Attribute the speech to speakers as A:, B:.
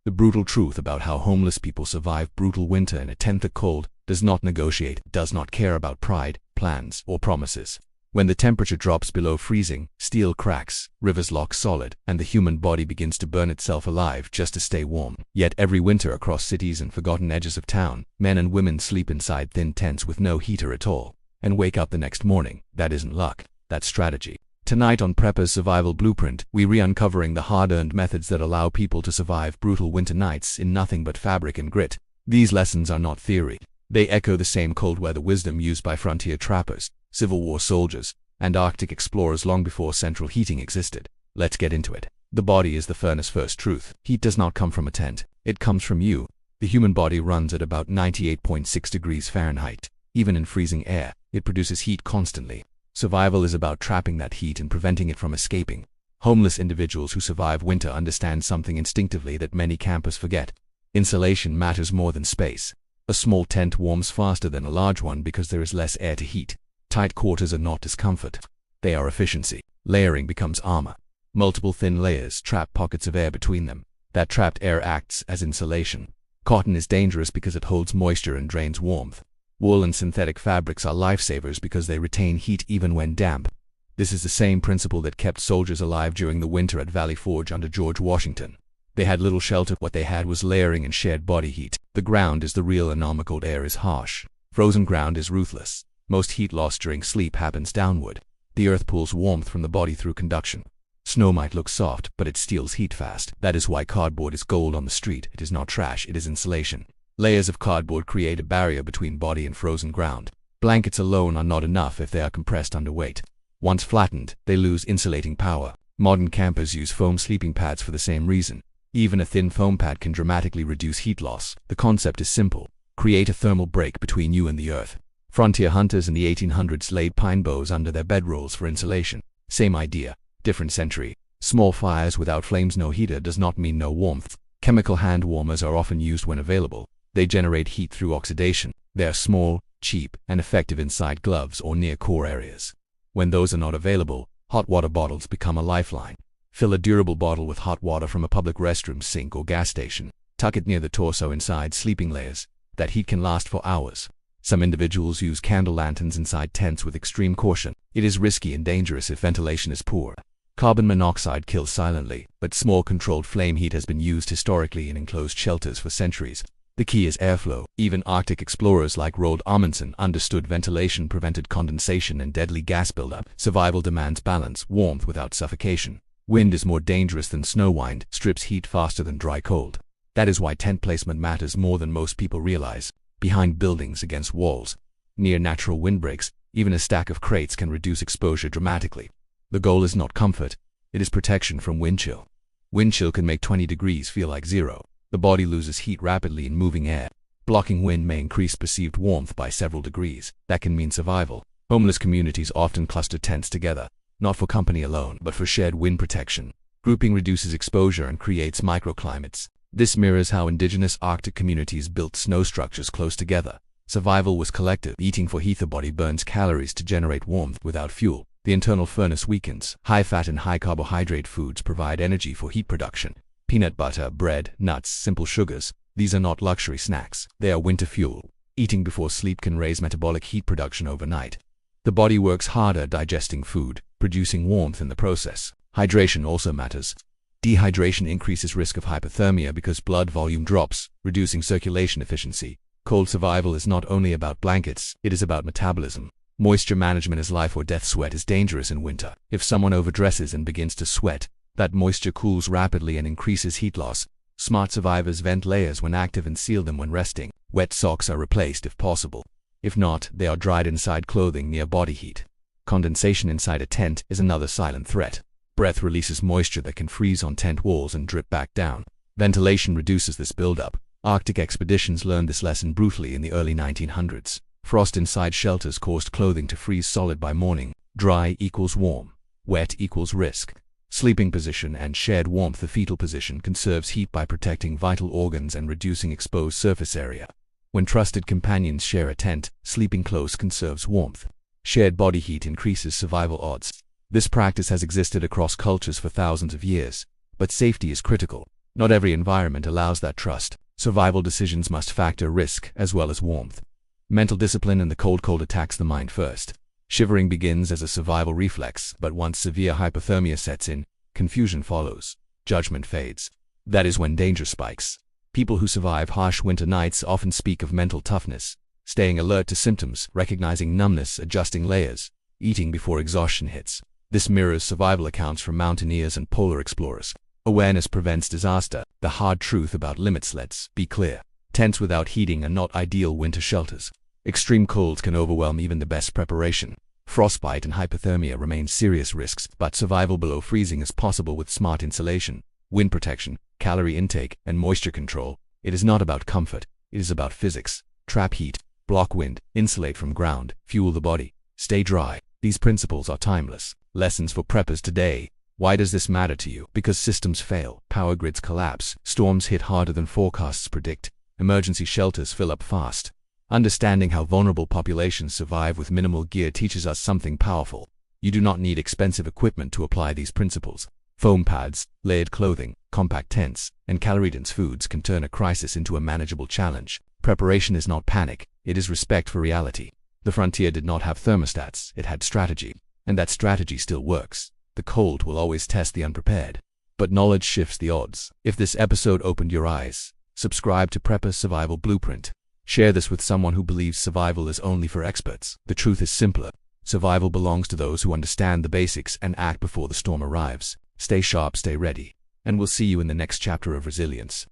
A: The brutal truth about how homeless people survive brutal winter in a tent that cold, does not negotiate, does not care about pride, plans, or promises. When the temperature drops below freezing, steel cracks, rivers lock solid, and the human body begins to burn itself alive just to stay warm. Yet every winter across cities and forgotten edges of town, men and women sleep inside thin tents with no heater at all, and wake up the next morning. That isn't luck, that's strategy. Tonight on Prepper's Survival Blueprint, we re-uncovering the hard-earned methods that allow people to survive brutal winter nights in nothing but fabric and grit. These lessons are not theory. They echo the same cold weather wisdom used by frontier trappers, Civil War soldiers, and Arctic explorers long before central heating existed. Let's get into it. The body is the furnace first truth. Heat does not come from a tent. It comes from you. The human body runs at about 98.6 degrees Fahrenheit. Even in freezing air, it produces heat constantly. Survival is about trapping that heat and preventing it from escaping. Homeless individuals who survive winter understand something instinctively that many campers forget. Insulation matters more than space. A small tent warms faster than a large one because there is less air to heat. Tight quarters are not discomfort. They are efficiency. Layering becomes armor. Multiple thin layers trap pockets of air between them. That trapped air acts as insulation. Cotton is dangerous because it holds moisture and drains warmth. Wool and synthetic fabrics are lifesavers because they retain heat even when damp. This is the same principle that kept soldiers alive during the winter at Valley Forge under George Washington. They had little shelter. What they had was layering and shared body heat. The ground is the real enemy. Cold air is harsh. Frozen ground is ruthless. Most heat loss during sleep happens downward. The earth pulls warmth from the body through conduction. Snow might look soft, but it steals heat fast. That is why cardboard is gold on the street. It is not trash, it is insulation. Layers of cardboard create a barrier between body and frozen ground. Blankets alone are not enough if they are compressed under weight. Once flattened, they lose insulating power. Modern campers use foam sleeping pads for the same reason. Even a thin foam pad can dramatically reduce heat loss. The concept is simple. Create a thermal break between you and the earth. Frontier hunters in the 1800s laid pine boughs under their bedrolls for insulation. Same idea, different century. Small fires without flames, no heater does not mean no warmth. Chemical hand warmers are often used when available. They generate heat through oxidation. They are small, cheap, and effective inside gloves or near core areas. When those are not available, hot water bottles become a lifeline. Fill a durable bottle with hot water from a public restroom sink or gas station. Tuck it near the torso inside sleeping layers. That heat can last for hours. Some individuals use candle lanterns inside tents with extreme caution. It is risky and dangerous if ventilation is poor. Carbon monoxide kills silently, but small controlled flame heat has been used historically in enclosed shelters for centuries. The key is airflow. Even Arctic explorers like Roald Amundsen understood ventilation prevented condensation and deadly gas buildup. Survival demands balance, warmth without suffocation. Wind is more dangerous than snow wind, strips heat faster than dry cold. That is why tent placement matters more than most people realize. Behind buildings, against walls, near natural windbreaks, even a stack of crates can reduce exposure dramatically. The goal is not comfort, it is protection from wind chill. Wind chill can make 20 degrees feel like zero. The body loses heat rapidly in moving air. Blocking wind may increase perceived warmth by several degrees. That can mean survival. Homeless communities often cluster tents together, not for company alone, but for shared wind protection. Grouping reduces exposure and creates microclimates. This mirrors how indigenous Arctic communities built snow structures close together. Survival was collective. Eating for heat. The body burns calories to generate warmth without fuel. The internal furnace weakens. High-fat and high-carbohydrate foods provide energy for heat production. Peanut butter, bread, nuts, simple sugars. These are not luxury snacks. They are winter fuel. Eating before sleep can raise metabolic heat production overnight. The body works harder digesting food, producing warmth in the process. Hydration also matters. Dehydration increases risk of hypothermia because blood volume drops, reducing circulation efficiency. Cold survival is not only about blankets, it is about metabolism. Moisture management is life or death. Sweat is dangerous in winter. If someone overdresses and begins to sweat, that moisture cools rapidly and increases heat loss. Smart survivors vent layers when active and seal them when resting. Wet socks are replaced if possible. If not, they are dried inside clothing near body heat. Condensation inside a tent is another silent threat. Breath releases moisture that can freeze on tent walls and drip back down. Ventilation reduces this buildup. Arctic expeditions learned this lesson brutally in the early 1900s. Frost inside shelters caused clothing to freeze solid by morning. Dry equals warm. Wet equals risk. Sleeping position and shared warmth. The fetal position conserves heat by protecting vital organs and reducing exposed surface area. When trusted companions share a tent, sleeping close conserves warmth. Shared body heat increases survival odds. This practice has existed across cultures for thousands of years, but safety is critical. Not every environment allows that trust. Survival decisions must factor risk as well as warmth. Mental discipline in the cold attacks the mind first. Shivering begins as a survival reflex, but once severe hypothermia sets in, confusion follows. Judgment fades. That is when danger spikes. People who survive harsh winter nights often speak of mental toughness, staying alert to symptoms, recognizing numbness, adjusting layers, eating before exhaustion hits. This mirrors survival accounts from mountaineers and polar explorers. Awareness prevents disaster. The hard truth about limits: let's be clear. Tents without heating are not ideal winter shelters. Extreme colds can overwhelm even the best preparation. Frostbite and hypothermia remain serious risks, but survival below freezing is possible with smart insulation, wind protection, calorie intake, and moisture control. It is not about comfort, it is about physics. Trap heat, block wind, insulate from ground, fuel the body, stay dry. These principles are timeless. Lessons for preppers today. Why does this matter to you? Because systems fail, power grids collapse, storms hit harder than forecasts predict, emergency shelters fill up fast. Understanding how vulnerable populations survive with minimal gear teaches us something powerful. You do not need expensive equipment to apply these principles. Foam pads, layered clothing, compact tents, and calorie-dense foods can turn a crisis into a manageable challenge. Preparation is not panic, it is respect for reality. The frontier did not have thermostats, it had strategy. And that strategy still works. The cold will always test the unprepared. But knowledge shifts the odds. If this episode opened your eyes, subscribe to Prepper's Survival Blueprint. Share this with someone who believes survival is only for experts. The truth is simpler. Survival belongs to those who understand the basics and act before the storm arrives. Stay sharp, stay ready, and we'll see you in the next chapter of resilience.